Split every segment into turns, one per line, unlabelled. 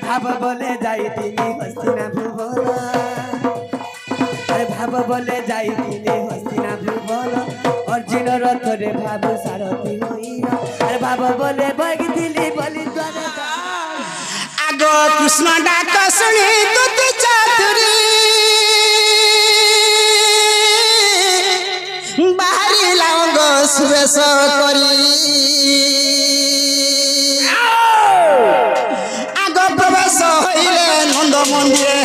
ভাব বলে যাই তিনি হস্তিনা ভুবন আরে ভাব বলে যাই তিনি হস্তিনা ভুবন অর্জুন রথরে ভাব সারথি হইল আরে ভাব বলে বগিলি বলি দ্বারকা
আগ কৃষ্ণ ডাক শুনি তুতি চাতুরি বাহারিলা গো সুবেশ করি আগ প্রবেশ হইলে নন্দ মন্দিরে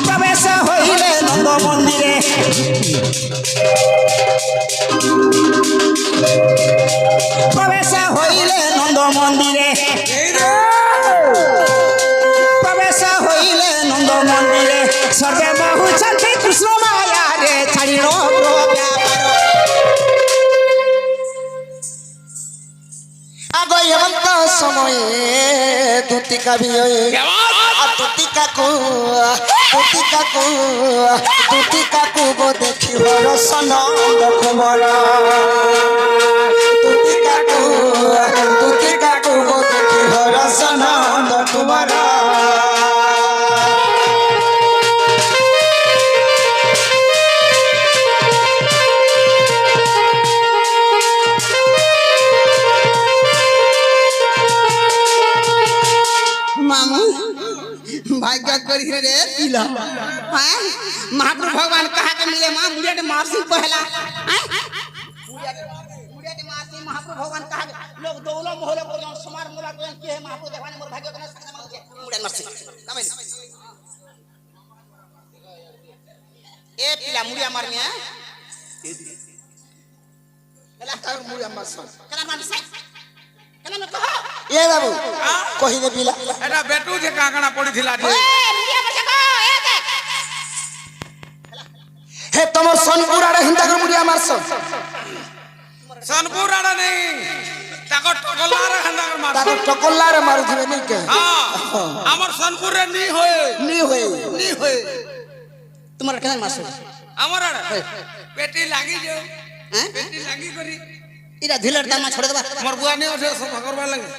প্রবেশ হইলে নন্দ মন্দিরে প্রবেশ হইলে নন্দ মন্দিরে প্রবেশ হইলে নন্দ মন্দিরে সর্বে বহুଛନ୍ତି কৃষ্ণ মায়ারে ছাড়িল আগ এমন্ত সময়ে দুতিকা বিয়ে দুতিকাকু গো দেখিব রসন কুমার দুতিকাকু গো দেখিব রসন কুমার मामू भाग्य करी रे पिला हैं महाप्रभु भगवान कहा के मिले मां मुड़िया के मारसी पहला हैं मुड़िया के मारसी महाप्रभु भगवान कहा लोग दौलो मोहले को जो समार मुला को के है महाप्रभु देखवाने मोर भाग्य के सकना मांगे मुड़िया मारसी नमें ए पिला मुड़िया मारनी है कला कर मुड़िया मारसी कला मारसी कला न कहो ए बाबू कहि दे पिला
एटा बेटू जे काकणा पड़ी थिला रे
ए मुड़िया मारसी को ए देख हे तमर सोनपुर आड़े हिंदा कर मुड़िया मारसो
सोनपुर आड़ा नहीं ताको टकला रे हंदा कर मार
ताको टकला रे मारू दिबे नहीं के
हां हमर सोनपुर रे नी होए
तुम्हारा केना मारसो
हमर आड़ा पेटी लागी जो
हैं
पेटी लागी करी
इरा धिलर दामा छोड़ देबा
मोर बुआ ने ओसे सब करबा लगे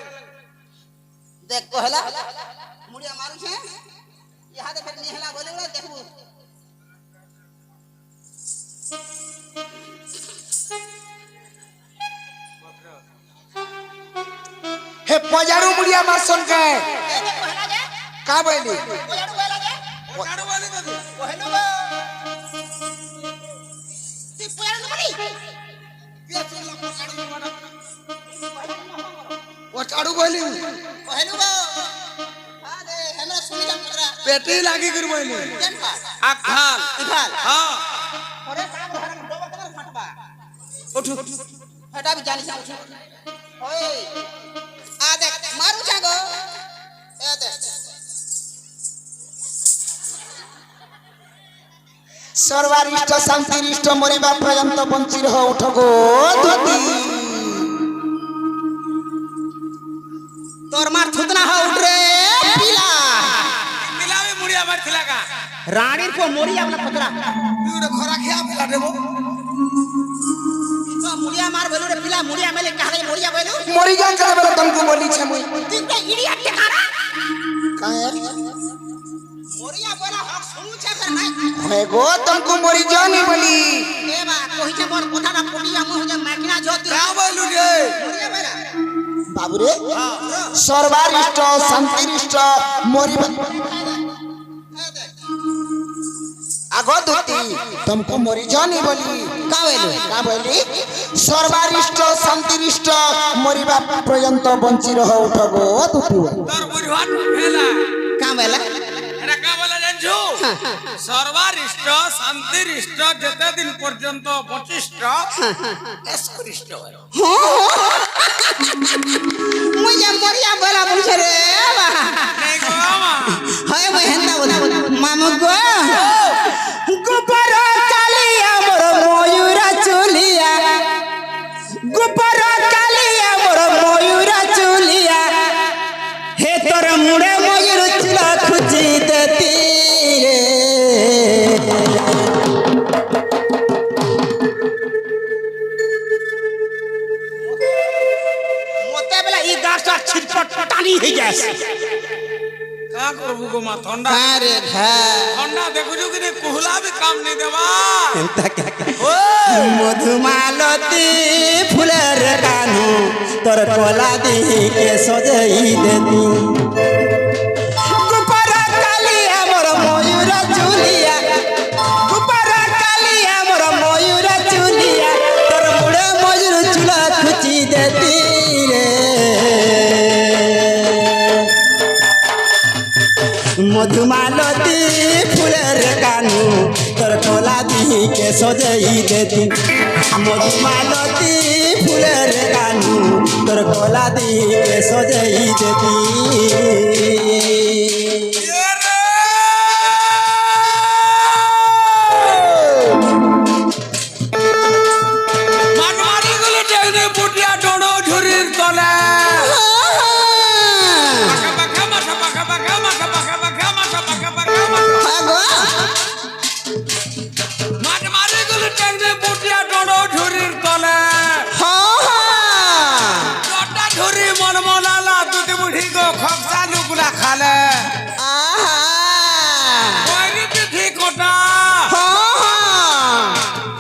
देख कहला मुड़िया मारू छे यहा दे फेर निहला बोले देखबू हे पजारू मुड़िया मारसन के का बोली
काड़ो वाली तो
कहलो बा ती पजारू बोली
ये चला काड़ो वाला
वो चाड़ू बोली कहलो बा अरे हमरा सुनी जा पतरा
पेटी लागी कर बोली
केन बा
आखाल
इखाल
हां
अरे काम धरम डोबा कमर फटबा
उठ
फटा भी जानी जा उठ ओए आ देख मारू जागो ए देख सर्वारिष्ट शांतिरिष्ट मरिबा पर्यंत बंची रह उठ गो धोती तोर मार थुतना हो उठ रे पिला
मिलावे मुड़िया मार थिला का
रानी को मोरिया वाला पतरा
तू खरा खिया पिला देबो
तो मुड़िया मार बोलो रे पिला मुड़िया मेले कहा रे मुड़िया बोलो
মরি যান করে বলে তুমকু বলি ছে মুই
तीनटा इडियट टेकारा
কায়ে
मोरिया बोला हक सुनु छे फिर नहीं
হে গো তুমকু মরি যানি বলি
ए बा कहि छे मोर कोठाटा पुटिया मुह जे मैकिना जोती
का बोलू रे
मोरिया बोला
बाबू रे सर्वारिष्ट शांतिरिष्ट मरिबा आगो दुती तुमको मरी जानी बोली का बोली सर्वारिष्ट शांतिरिष्ट मरिबा पर्यंत बंची रह उठ गो दुती
तोर बुढ़वाट भेला
का बोला
एटा का बोला जानछु सर्वारिष्ट शांतिरिष्ट जते दिन पर्यंत बचिष्ट एस्करिष्ट
मुझे मोरिया बोला मुझे रे बा
नहीं को मामा
हाय मैं हेंदा बोला मामू गो गुपर कालिया मोर मयूर चुलिया गुपर कालिया मोर मयूर चुलिया हे तोर मुड़े मयूर चुला खुजी देती रे मोते बेला ई गाछटा छिटपट পানি হয়ে যায়
का करबू गो मां ठंडा
আরে ভাই
ठंडा देखु जो कि कुहला भी काम नहीं देवा
মধুমালতী ফুলের কানু তোর কলা দিকে সজাই দেতি গোপার কালি আমার ময়ূর চুলিয়া গোপার কালি আমার ময়ূর চুলিয়া তোর মুড়ে ময়ূর চুলা খুচি দেতি রে মধুমালতী ফুলের কানু তোর কলা দিকে সজাই দেতি মধুমালতী ফুলের কানু তোর কলা দিকে সজাই দেতি
মারমারি গুলো টেনে বুটিয়া ডোড়ো ঝুরির তলে পাকা মাথা পাকা পাকা মাথা পাকা পাকা মাথা পাকা পাকা মারমারি গুলো টেনে বুটিয়া ডোড়ো ঝুরির তলে জটা ঝুরি মনমনালা দুটি বুড়ি গো খপসা লুকুলা খালে কইরি পিঠি কোটা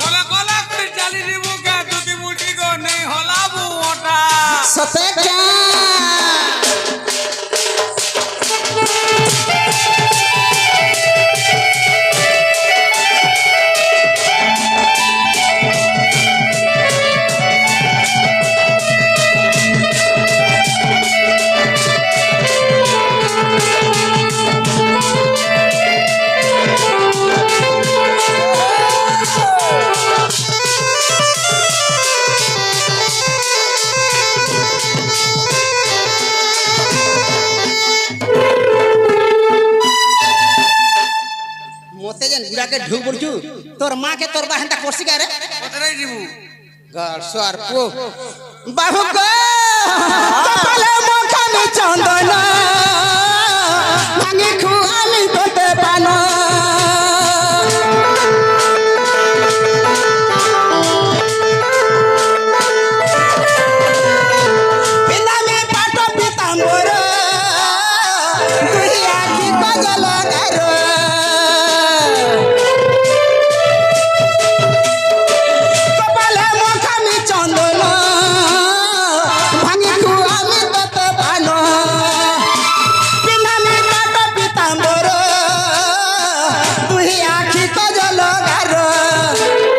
কলা কলা করে চালি দিবু কে দুটি বুড়ি গো নেই হলাবু ওটা
সতে মতে যেন গুড়াকে ঢুক পড়ছু তোর মাকে তোর বাহেনটা করছি কে রে
কতটাই দিবু
গার সোয়ার পো বাহু গো কপালে মুখানি চন্দন ভাঙি খুয়ালি তোতে পান পিতামে পাট পিতাম্বর দুই আখি কজল গার কপালে মুখানি চন্দন ভাঙি খুয়ালি তোতে পান পিতামে পাট পিতাম্বর দুই আখি কজল গার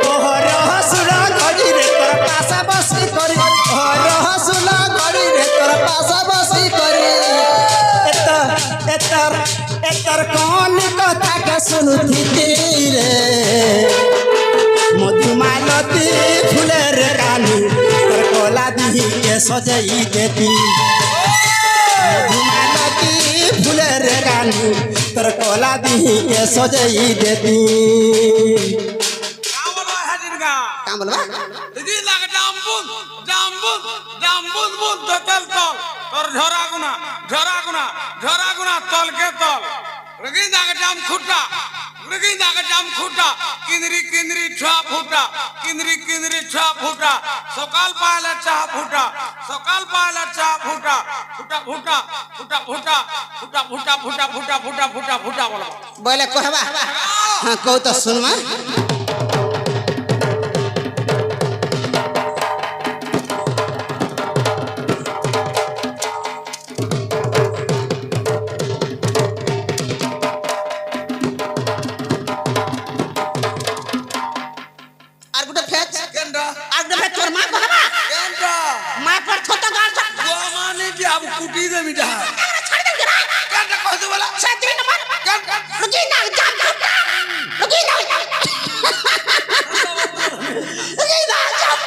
ওহর হসুর গড়িরে তোর পাশা বসি করি ওহর হসুর গড়িরে তোর পাশা বসি করি এতর কোন কথা কে শুনুথিতি রে মধুমালতী ফুলের কানু তোর কলা দিকে সজাই দেতি মধুমালতী ফুলের কানু তোর কলা দিকে সজাই দেতি
কামলো হাজির গা
কাম বলবা
দিদি লাগে জাম্বুন জাম্বুন জাম্বুন বুন তল তল তোর ঝরা গুনা তলকে তল রগি দাগে জাম খুঁটা কিনরি কিনরি ছা ফুটা কিনরি ছা ফুটা সকাল পায়লা চা ফুটা ফুটা ফুটা বলো
বলে কহবা হ্যাঁ কৌ তো শুনমা আর গুটা ফেচ
কেনরা
আর গুটা ফেচ তোর মা কহবা
কেনরা
মা পর ছোট গাল সব
গোমানে কি আব কুটি দে মিটা
ছাড় দে গরা
কেনরা কইতে বলা
সাথী নম্বর
কেন
রুকি না জাম ফুটা রুকি না কি রে গাল সব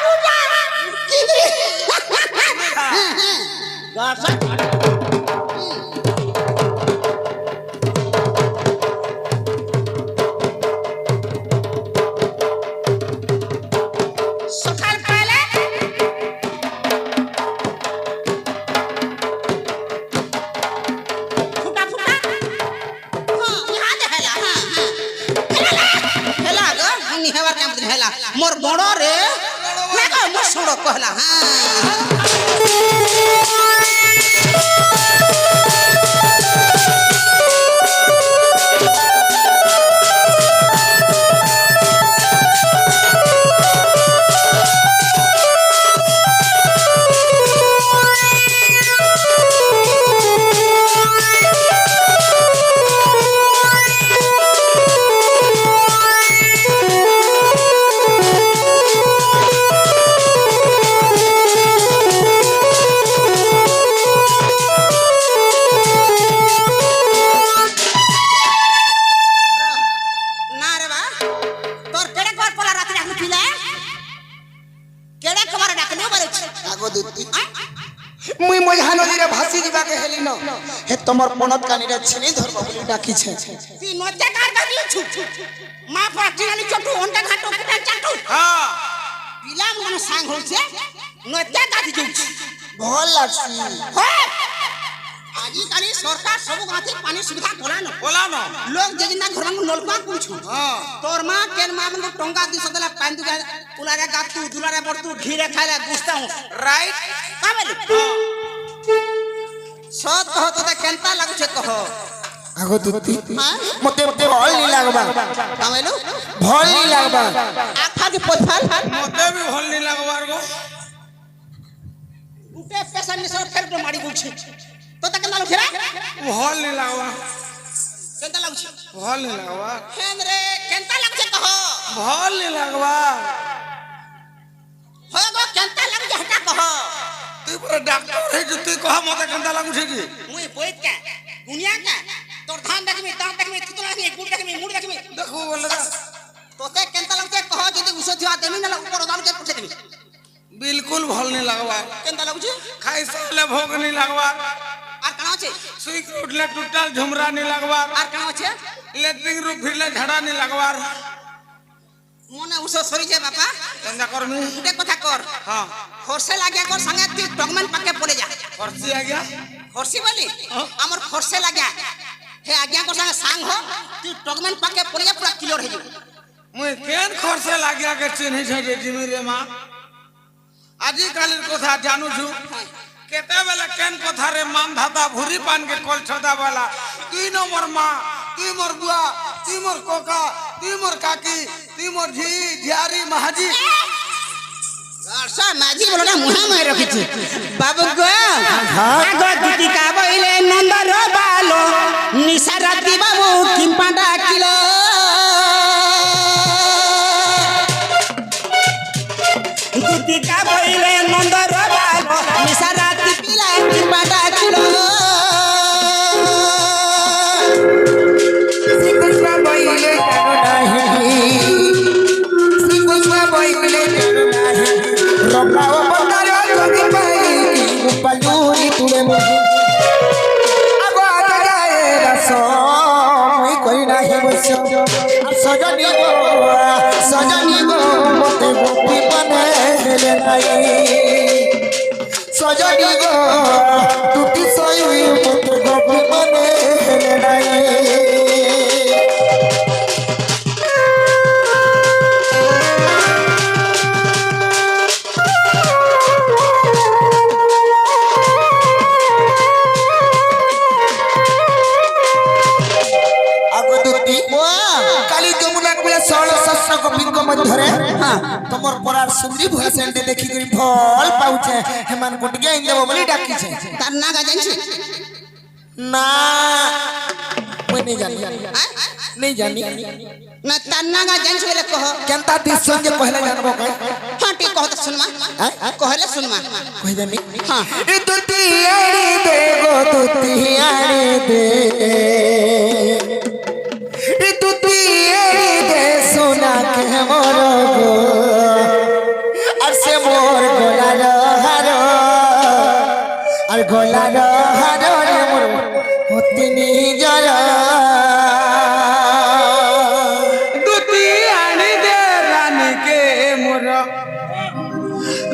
সকাল পাইলে ফুটা ফুটা হ্যাঁ ইহা দে হেলা হ্যাঁ হেলা গো নি হেবার কাম দিন হেলা মোর বড় রে না গো মোর সড়ক কহলা হ্যাঁ
ডাকিন হে তোমার পনত কানিরে ছিনি ধরব বলি ডাকিছে
তুই নতে কার গালি छु মা পাটি গালি চটু ওন্টা ঘাটো পুটা চাটু
হ্যাঁ
পিলা মন সাং হইছে নতে গালি যাচ্ছে
ভাল লাগছি
আজি কালি সরকার সব গাতে পানি সুবিধা করানো
बोला ना
লোক যেদিন ঘর মা নলকা কুছু
हाँ
তোর মা কেন মা মানে টঙ্কা দিছ দেলা পানি দুগা উলারে গাতু দুলারে বড়তু ঘিরে খাইলা গুস্তা হস
राइट
কাবেলি সত কহ তোতে কেনতা লাগুছে কহ
আগো দুতি
হ্যাঁ
মতে মতে ভাল নি লাগবা
কামেলু
ভাল নি লাগবা
আখা যে পছাল
मते भी भल नहीं लगवार गो
উঠে পেশা নিছ ফের তো মারি গুছে তোতে কেনতা লাগুছে রে
भल नहीं लगवा
কেনতা লাগুছে
भल नहीं लगवा
হেন রে কেনতা লাগুছে কহ
भल नहीं लगवा
হয় গো কেনতা লাগুছে হটা কহ
तू पर डॉक्टर है जो तू कहा मते कंदा लागु छे की
মুই বইত কা দুনিয়া কা তোর ধান দেখবি দাঁত দেখবি তুতলা দেখবি গুড় দেখবি মুড় দেখবি
देखो बोले ना
তোতে কেনতা লাগুছে কহ যদি উসো দিবা দেমি না উপর দাম কে পুছে দেবি
बिल्कुल भल नहीं लगवा
কেনতা লাগুছে
खाई साले भोग नहीं लगवा
আর কানা আছে
सुई के उठले टूटल झुमरा नहीं लगवा
আর কানা আছে
लेटरिंग रू फिरले झड़ा नहीं लगवा
মনে উসো সরি যে বাবা
कंदा कर में
গুটে কথা কর
हां
খরসে লাগিয়া কর সঙ্গে তুই ডকুমেন্ট পাকে পড়ে যা
पर्ची आ गया
খরসি বলি আমার খরসে লাগিয়া হে আজ্ঞা কর সঙ্গে সাং হ তুই ডকুমেন্ট পাকে পড়ে যা পুরা ক্লিয়ার হয়ে যাবে
मुई केन खरसे लागिया के चिन्हि छै जे जिमी रे मां आजि कालिर कथा जानू छु केते बेला केन कथा रे मान धाता भूरी पान के कोल छदा वाला तुई न मोर मां तुई मोर बुआ तुई मोर कोका तुई मोर काकी तुई मोर झी झियारी महाजी
গারসা মাঝি বলো না মুহা মাই রাখিছি বাবু গো আগো দিদি কা বইলে নন্দর বালো নিশারাতি বাবু কিম্পা ডাকিলো দিদি কা বইলে নন্দর বালো নিশারাতি পিলা কিম্পা ডাকিলো
শ্রীকৃষ্ণ বইলে কেন নাহি শ্রীকৃষ্ণ বইলে কেন নাহি রমনাও বন্দার যোগী পাই গোপালুরি তুলে মুজি আগো আগায় রস মই কই নাহি বস্য আর সজনী গো মতে গোপী বনে হেলে নাই সজনী গো তুতি সই মতে গোপী বনে হেলে নাই আগদুতি কালী যমুনা কুলে 16 গোপীঙ্ক মধ্যরে তোমার পরার সুন্দরী ভূষণতে দেখি করি ফল পাউছে হেমান গুটিকে ইন্দেব বলি ডাকিছে
তার নাগা জানছি
না মই নেই জানি নেই জানি
না তার নাগা জানছি বলে কহ
কেনতা দিস সঙ্গে কহলে জানবো কাই
হ্যাঁ ঠিক কহ তো শুনমা কহলে শুনমা
কই জানি
হ্যাঁ
এ দুতি আড়ি দে গো দুতি আড়ি দে এ দুতি আড়ি দে সোনা কে মোর গো আর সে মোর গোলার হার আর গোলার হার রে মোর হতি নিজর
দুতি আনি দে রানী কে মোর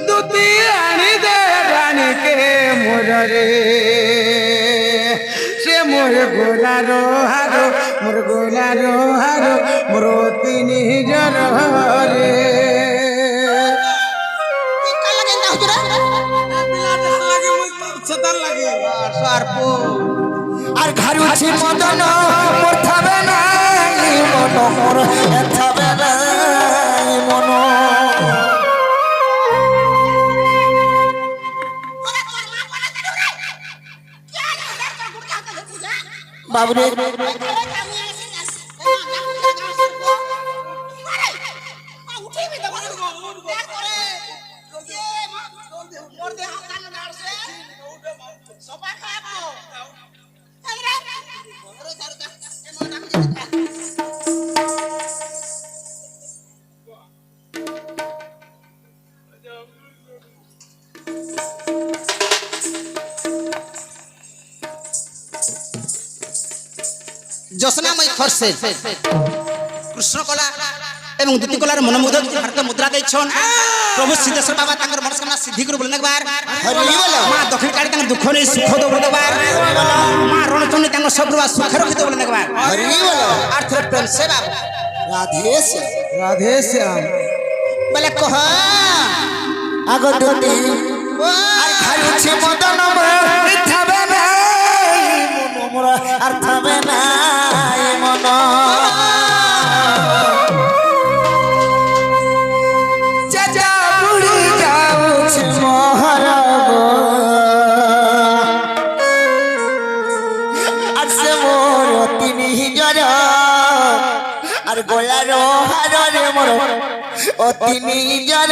দুতি আনি দে রানী কে মোর রে সে মোর গোলার হার মোর গোলার হার মোর তিনি জর রে
কালা গেন্দা হুজুরা
লাগে মুই সতাল লাগে
সারপো
আর ঘারুছি মদন মোর থাবে না মন মোর থাবে না মন বাবুরে
জ্যোৎস্নাময়ী খরসে কৃষ্ণ কলা এবং দ্বিতীয় কলার মনোমুগ্ধ ভারত মুদ্রা ଦେଇছন প্রভু সিদ্ধেশ্বর বাবা তাঙ্কর মনস্কামনা সিদ্ধি করে বলে নেবার মা দক্ষিণ কালী তাঙ্কর দুঃখ নেই সুখ দো বলে নেবার মা রণচন্ডী তাঙ্কর সবরুয়া সুখ রক্ষিত বলে নেবার আর থরে প্রেম সে বাবা
রাধে শ্যাম
বলে কহ
আগ দুটি আর খাইছে মদন থাবে না মন মোর আর থাবে না মন চাচা বুড়ি যাଉଛି মহারাগ আর সে মোর তিনি জর আর গোলার হারে মোর অতি নিজর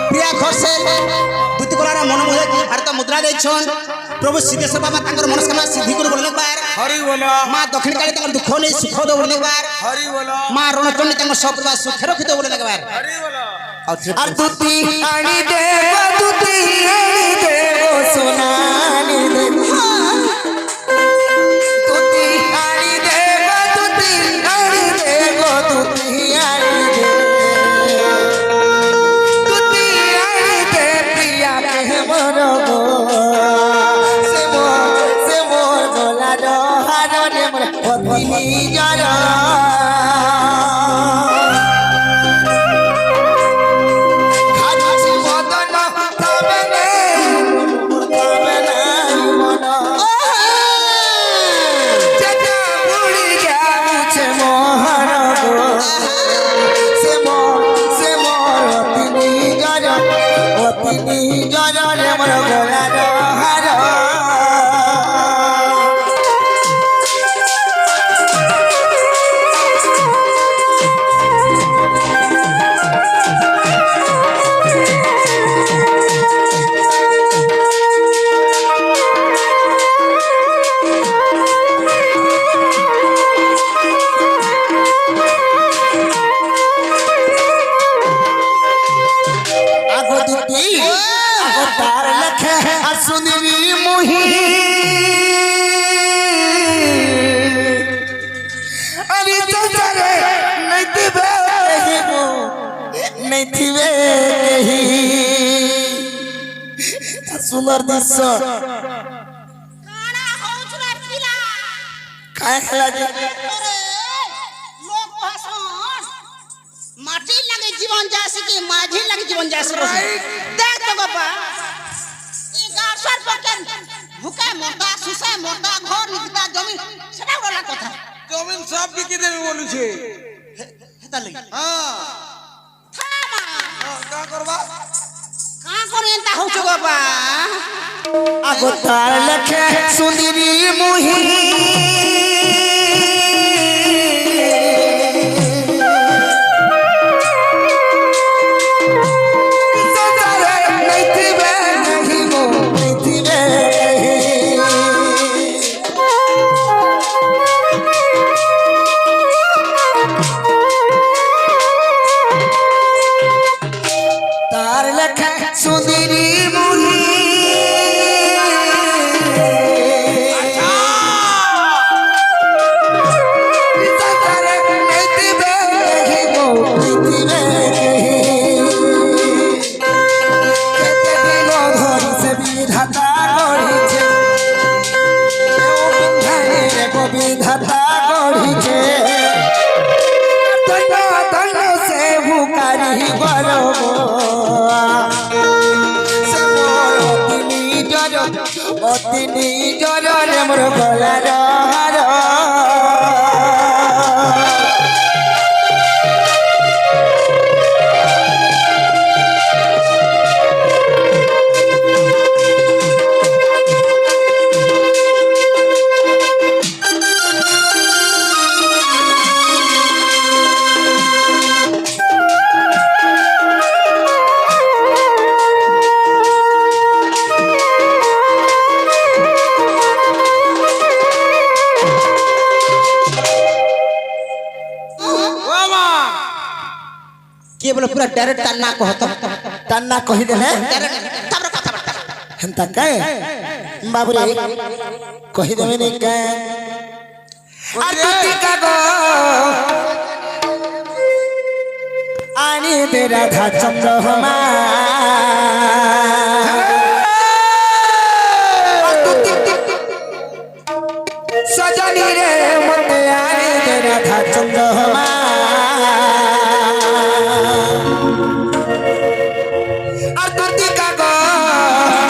প্রিয়া খরসে দ্বিতীয় কলার মনোমুগ্ধ ভারত মুদ্রা ଦେଇছন প্রভু সিদ্ধেশ্বর বাবা তাঙ্কর মনস্কামনা সিদ্ধি করে বলে নেবার
হরি বলো
মা দক্ষিণ কালী তাঙ্কর দুঃখ নেই সুখ দো বলে নেবার
হরি বলো
মা রণচন্ডী তাঙ্কর সবরুয়া সুখ রক্ষিত বলে নেবার
হরি বলো
আর দুতি আনি দেব দুতি আনি দেব সোনানি দেব দুতি আনি দেব দুতি আনি দেব দুতি আনি দেব দুতি আনি দে প্রিয়া কে মর গো সে মোর গলার হারে মোর অতি নিজর খাইছে মদন থাবে না মোর থাবে না মন চাচা বুড়ি যাচ্ছে মহারাগ সে মোর অতি নিজর রে মোর গলার হার আগ দুটি আগ তার লেখে আসুনি মুহি আরে চাচারে নাই দিবে নাই দিবে সুন্দর দৃশ্য
কানা হউছরা পিলা
কায় খেলা যে
লোক হাসন মাটি লাগে জীবন যাসে কি মাঝি লাগে জীবন যাসে দেখ তো বাবা এই গাছর পকেন ভুকে মরদা সুসে মরদা ঘর নিতা জমি সেটা বলা কথা
জমিন সব বিকি দেবে বলেছে
হেতা লাগি
হ্যাঁ
থামা
কা করবা
কা করে এন্তা হউছ বাবা
আগ তার লেখে সুন্দরী মুহি চাচারে নাই দিবে নাই গো নাই দিবে তার লেখা সুন্দরী মুহি চাচারে নাই দিবে নাই গো নাই দিবে কেতে দিন ধরি সে বিধাতা গড়িছে বিধাতা গড়িছে ধন্য ধন্য সে ভুকারি বলব সে মোর অতি নিজর রে মোর গলার হার
କିଏ ବୋଲେ ପୁରା ଡାଇରେକ୍ଟ ତା ନା କହତ
টান্না কহি দেলে
ଡାଇରେକ୍ଟ ତାପରେ କଥାବାର୍ତ୍ତା
হেন্তা কায় বাবুরে কহি দেবে নি কেন আর তুই কাগো আনি দে রাধা চন্দ্রমা সজনী রে মতে আনি দে রাধা চন্দ্রমা আর তুই কাগো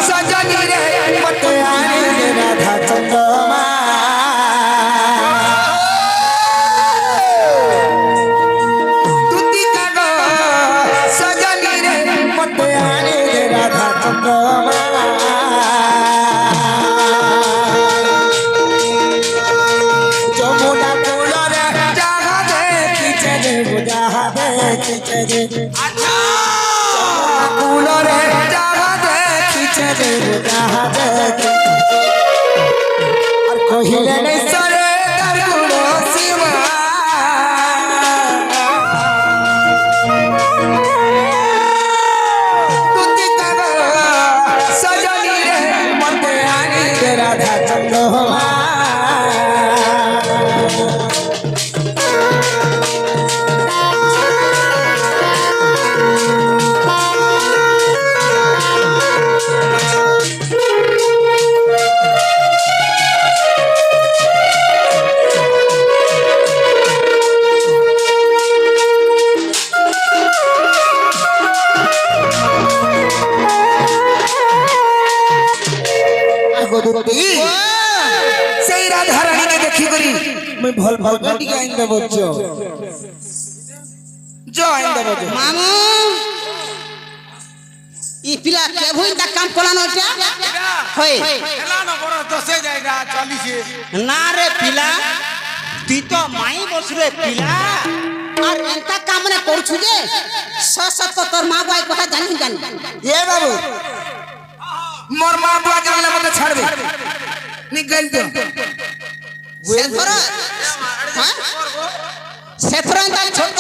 সজনী রে মতে আনি দে রাধা চন্দ্রমা যমুনা কুলরে যাহা দেখিছে রে বুঝাহা দেখিছে রে
আচ্ছা
কুলরে যাহা দেখিছে রে বুঝাহা দেখিছে আর কহিলে নাই সরে তার গুণ শিবা তুতি কাগো সজনী রে মতে আনি দে রাধা চন্দ্রমা সেই রাধারানীকে দেখি করি মুই ভল ভল টিকে আইন দেব আইন দেব
মামু ই পিলা কে ভুই তা কাম কলানো এটা হই
খেলানো বড় দশে জায়গা চলিছে
না রে পিলা তুই তো মাই বসরে পিলা আর এন্তা কাম মানে করছু যে সসত তোর মা বাই কথা জানি জানি
এ বাবু মোর মা বুয়া জানলে মতে ছাড়বে নিগল তো
সেথর হ্যাঁ সেথর এন্তা ছোট